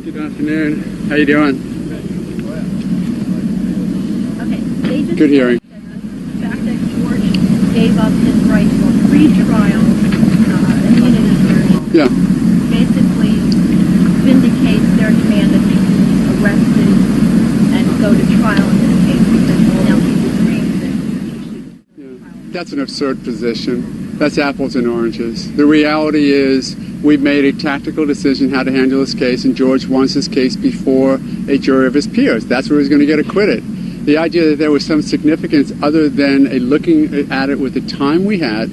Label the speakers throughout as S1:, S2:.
S1: Good afternoon. How you doing?
S2: Okay. They just
S1: Good hearing.
S2: The fact that George gave up his right to a pre-trial immunity hearing
S1: Yeah.
S2: basically vindicates their demand that he be arrested and go to trial in this case because now he's agreeing that he should.
S1: That's an absurd position. That's apples and oranges. The reality is we've made a tactical decision how to handle this case, and George wants his case before a jury of his peers. That's where he's going to get acquitted. The idea that there was some significance other than a looking at it with the time we had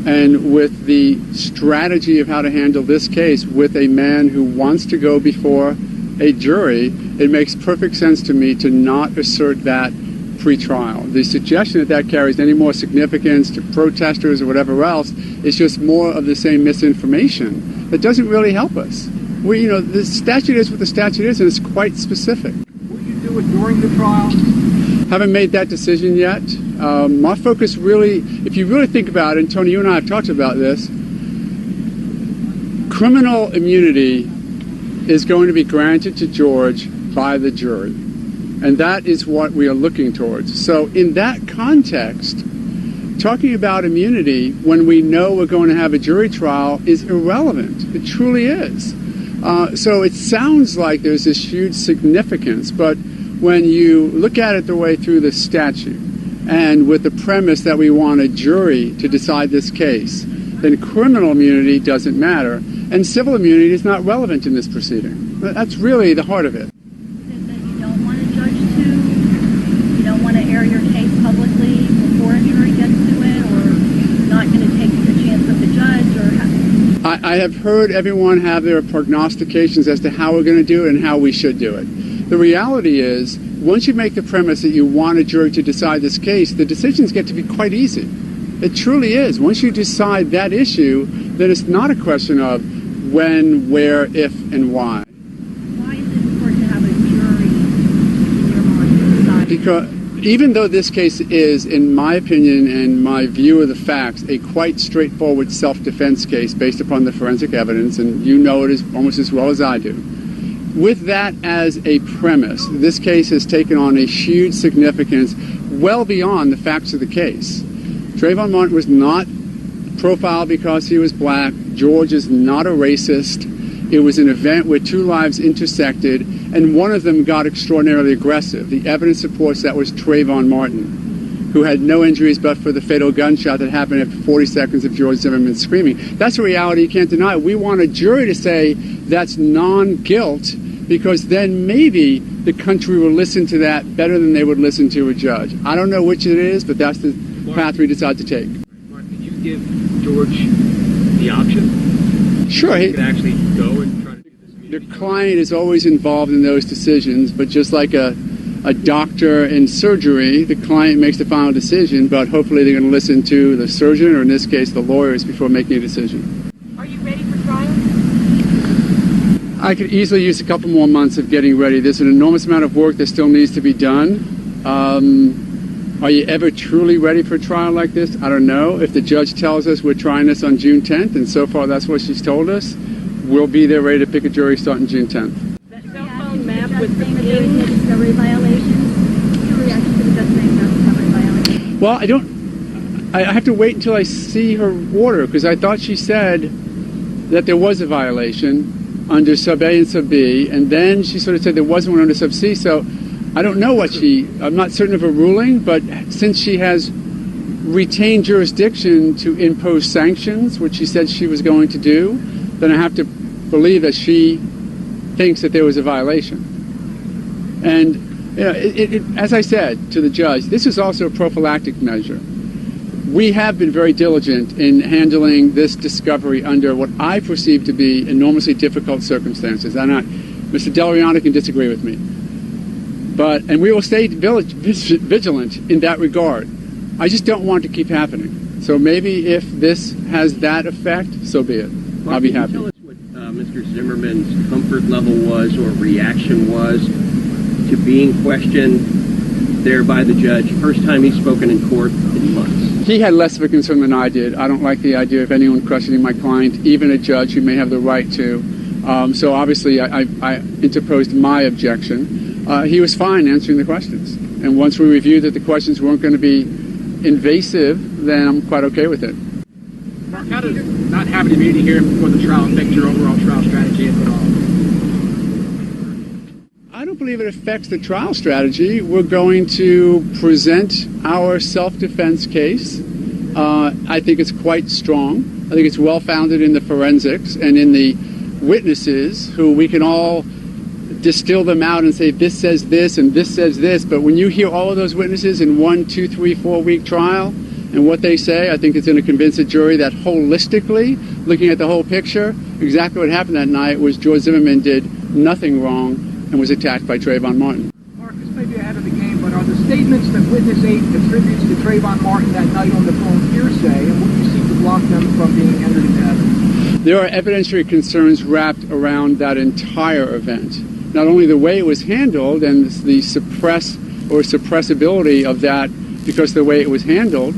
S1: and with the strategy of how to handle this case with a man who wants to go before a jury, it makes perfect sense to me to not assert that pre-trial. The suggestion that that carries any more significance to protesters or whatever else is just more of the same misinformation that doesn't really help us. The statute is what the statute is, and it's quite specific.
S3: Will you do it during the trial?
S1: Haven't made that decision yet. My focus really, if you really think about it, and Tony, you and I have talked about this, criminal immunity is going to be granted to George by the jury. And that is what we are looking towards. So in that context, talking about immunity when we know we're going to have a jury trial is irrelevant. It truly is. So it sounds like there's this huge significance, but when you look at it the way through the statute and with the premise that we want a jury to decide this case, then criminal immunity doesn't matter, and civil immunity is not relevant in this proceeding. That's really the heart of it.
S2: Air your case publicly before a jury gets to it, or not going to take the chance of the judge, or
S1: I have heard everyone have their prognostications as to how we're going to do it and how we should do it. The reality is, once you make the premise that you want a jury to decide this case, the decisions get to be quite easy. It truly is. Once you decide that issue, then it's not a question of when, where, if, and why.
S2: Why is it important to have a jury in your mind to decide?
S1: Because even though this case is, in my opinion and my view of the facts, a quite straightforward self-defense case based upon the forensic evidence, and you know it as almost as well as I do, with that as a premise, this case has taken on a huge significance well beyond the facts of the case. Trayvon Martin was not profiled because he was black. George is not a racist. It was an event where two lives intersected, and one of them got extraordinarily aggressive. The evidence supports that was Trayvon Martin, who had no injuries but for the fatal gunshot that happened after 40 seconds of George Zimmerman screaming. That's a reality you can't deny. We want a jury to say that's non-guilt, because then maybe the country will listen to that better than they would listen to a judge. I don't know which it is, but that's the path we decide to take.
S3: Mark, can you give George the option?
S1: Sure.
S3: He could actually go and try to do this.
S1: The client is always involved in those decisions, but just like a doctor in surgery, the client makes the final decision, but hopefully they're going to listen to the surgeon, or in this case, the lawyers, before making a decision.
S2: Are you ready for trial?
S1: I could easily use a couple more months of getting ready. There's an enormous amount of work that still needs to be done. Are you ever truly ready for a trial like this? I don't know. If the judge tells us we're trying this on June 10th, and so far that's what she's told us, we'll be there ready to pick a jury starting June 10th.
S2: That cell phone map with the discovery violations. Your reaction to the judge saying no discovery violations?
S1: Well, I have to wait until I see her order, because I thought she said that there was a violation under sub A and sub B, and then she sort of said there wasn't one under sub C, so I don't know I'm not certain of her ruling, but since she has retained jurisdiction to impose sanctions, which she said she was going to do, then I have to believe that she thinks that there was a violation. And as I said to the judge, this is also a prophylactic measure. We have been very diligent in handling this discovery under what I perceive to be enormously difficult circumstances. Mr. Delariano can disagree with me. And we will stay vigilant in that regard. I just don't want it to keep happening. So maybe if this has that effect, so be it. I'll be happy.
S4: Tell us what Mr. Zimmerman's comfort level was or reaction was to being questioned there by the judge. First time he's spoken in court in months.
S1: He had less of a concern than I did. I don't like the idea of anyone questioning my client, even a judge who may have the right to. So obviously I interposed my objection. He was fine answering the questions. And once we reviewed that the questions weren't going to be invasive, then I'm quite okay with it.
S3: Mark, how does not having a meeting here before the trial affect your overall trial strategy if at all?
S1: I don't believe it affects the trial strategy. We're going to present our self-defense case. I think it's quite strong. I think it's well-founded in the forensics and in the witnesses who we can all distill them out and say this says this and this says this. But when you hear all of those witnesses in 1, 2, 3, 4 week trial and what they say, I think it's going to convince a jury that holistically, looking at the whole picture, exactly what happened that night was George Zimmerman did nothing wrong and was attacked by Trayvon Martin.
S5: Mark, this may be ahead of the game, but are the statements that Witness 8 attributes to Trayvon Martin that night on the phone hearsay, and would you seek to block them from being entered into evidence?
S1: There are evidentiary concerns wrapped around that entire event. Not only the way it was handled and the suppressibility of that because of the way it was handled,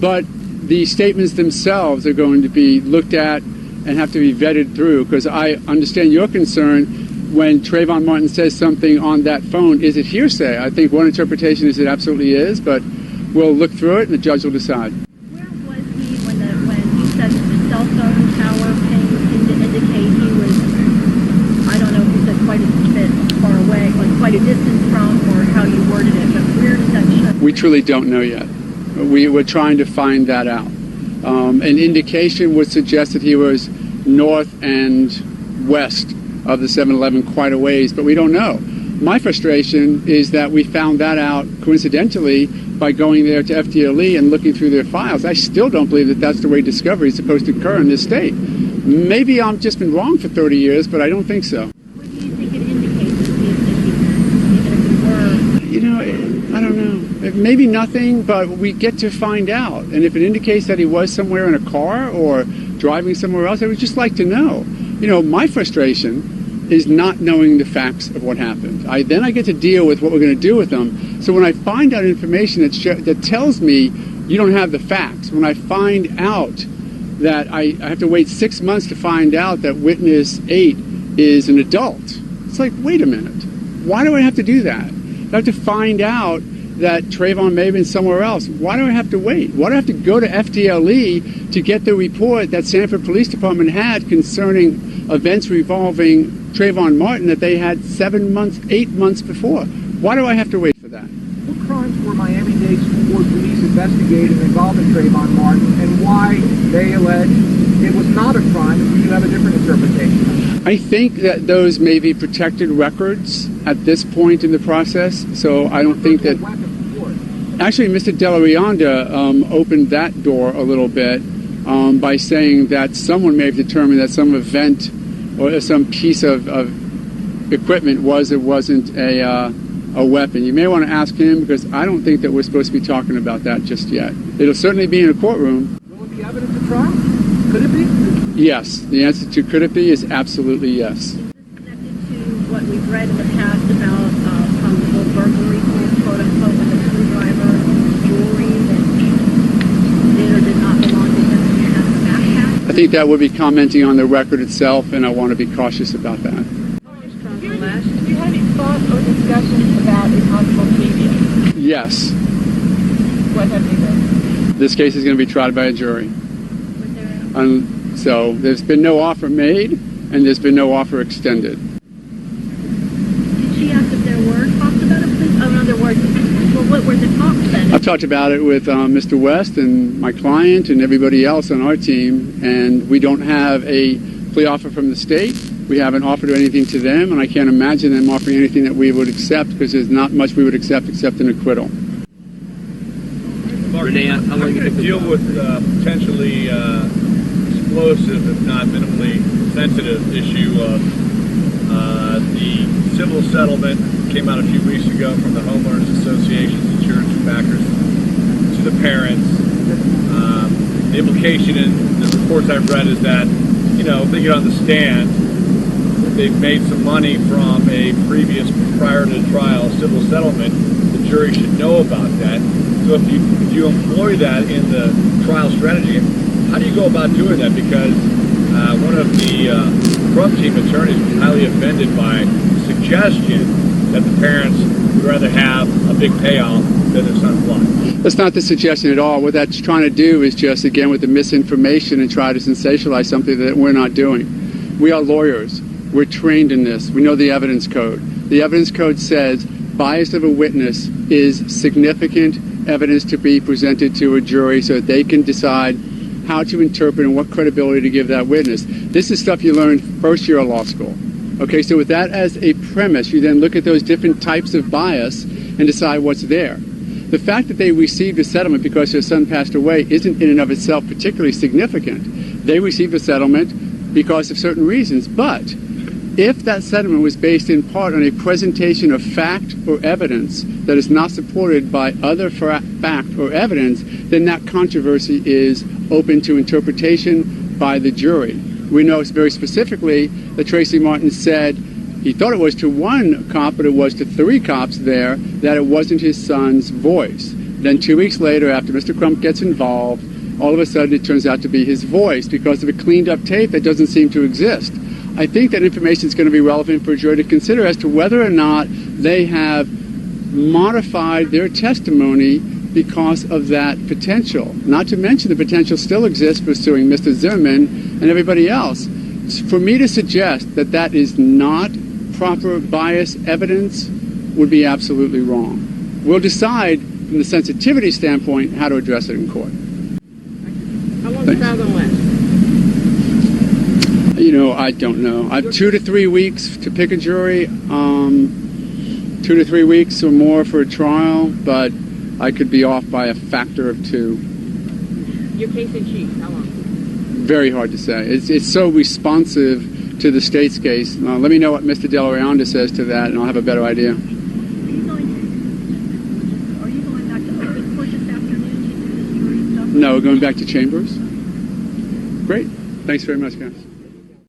S1: but the statements themselves are going to be looked at and have to be vetted through, because I understand your concern when Trayvon Martin says something on that phone. Is it hearsay? I think one interpretation is it absolutely is, but we'll look through it and the judge will decide.
S2: Where was he when he said that the cell phone tower ping seemed to indicate he was, I don't know if you said quite a bit far away, like quite a distance from, or how you worded it, but where does that show?
S1: We truly don't know yet. We're trying to find that out. An indication would suggest that he was north and west of the 7-Eleven quite a ways, but we don't know. My frustration is that we found that out coincidentally by going there to FDLE and looking through their files. I still don't believe that that's the way discovery is supposed to occur in this state. Maybe I've just been wrong for 30 years, but I don't think so.
S2: What do you think it indicates, even if it were?
S1: You know, I don't know. Maybe nothing, but we get to find out. And if it indicates that he was somewhere in a car or driving somewhere else, I would just like to know. You know, my frustration is not knowing the facts of what happened. Then I get to deal with what we're going to do with them. So when I find out information that tells me you don't have the facts, when I find out that I have to wait 6 months to find out that Witness 8 is an adult, it's like, wait a minute. Why do I have to do that? I have to find out that Trayvon may have been somewhere else. Why do I have to wait? Why do I have to go to FDLE to get the report that Sanford Police Department had concerning events revolving Trayvon Martin that they had 7 months, 8 months before? Why do I have to wait for that?
S5: What crimes were Miami-Dade School Board police investigating involving Trayvon Martin, and why they allege it was not a crime, and you have a different interpretation?
S1: I think that those may be protected records at this point in the process, so I don't think that... Actually, Mr. Delarionda opened that door a little bit by saying that someone may have determined that some event or some piece of equipment was or wasn't a weapon. You may want to ask him, because I don't think that we're supposed to be talking about that just yet. It'll certainly be in a courtroom.
S5: Will it be evidence at trial? Could it be?
S1: Yes. The answer to could it be is absolutely yes.
S2: Is this connected to what we've read in the past about possible burglary, quote unquote, with a screwdriver, jewelry that did or did not belong to him in the backpack?
S1: I think that would be commenting on the record itself, and I want to be cautious about that.
S6: Have you had any thoughts or discussions about a possible plea?
S1: Yes.
S6: What have they done?
S1: This case is going to be tried by a jury.
S2: Was there
S1: So there's been no offer made, and there's been no offer extended.
S2: Did she ask if there were talks about a plea? Oh, in other words, well, what were the talks then?
S1: I've talked about it with Mr. West and my client and everybody else on our team, and we don't have a plea offer from the state. We haven't offered anything to them, and I can't imagine them offering anything that we would accept, because there's not much we would accept except an acquittal.
S3: Renee, how are you going to
S7: deal with potentially explosive, if not minimally sensitive issue of the civil settlement came out a few weeks ago from the homeowners associations, insurance backers, to the parents. The implication in the reports I've read is that, you know, if they get on the stand, they've made some money from a previous, prior to trial, civil settlement, the jury should know about that. So if you employ that in the trial strategy, how do you go about doing that? Because one of the Crump team attorneys was highly offended by the suggestion that the parents would rather have a big payoff than their son's life.
S1: That's not the suggestion at all. What that's trying to do is just, again, with the misinformation and try to sensationalize something that we're not doing. We are lawyers. We're trained in this. We know the evidence code. The evidence code says bias of a witness is significant evidence to be presented to a jury so that they can decide how to interpret and what credibility to give that witness. This is stuff you learn first year of law school. Okay, so with that as a premise, you then look at those different types of bias and decide what's there. The fact that they received a settlement because their son passed away isn't in and of itself particularly significant. They received a settlement because of certain reasons, but if that settlement was based in part on a presentation of fact or evidence that is not supported by other fact or evidence, then that controversy is open to interpretation by the jury. We know very specifically that Tracy Martin said he thought it was to one cop, but it was to 3 cops there, that it wasn't his son's voice. Then 2 weeks later, after Mr. Crump gets involved, all of a sudden it turns out to be his voice because of a cleaned up tape that doesn't seem to exist. I think that information is going to be relevant for a jury to consider as to whether or not they have modified their testimony because of that potential. Not to mention the potential still exists for suing Mr. Zimmerman and everybody else. For me to suggest that that is not proper bias evidence would be absolutely wrong. We'll decide from the sensitivity standpoint how to address it in court.
S6: How long is the trial going to last?
S1: You know, I don't know. I've 2 to 3 weeks to pick a jury, 2 to 3 weeks or more for a trial, but I could be off by a factor of 2.
S6: Your case in chief, how long?
S1: Very hard to say. It's so responsive to the state's case. Let me know what Mr. De La Rionda says to that, and I'll have a better idea.
S2: Are you going back to open court this afternoon to do this jury stuff?
S1: No, we're going back to chambers. Great. Thanks very much, guys.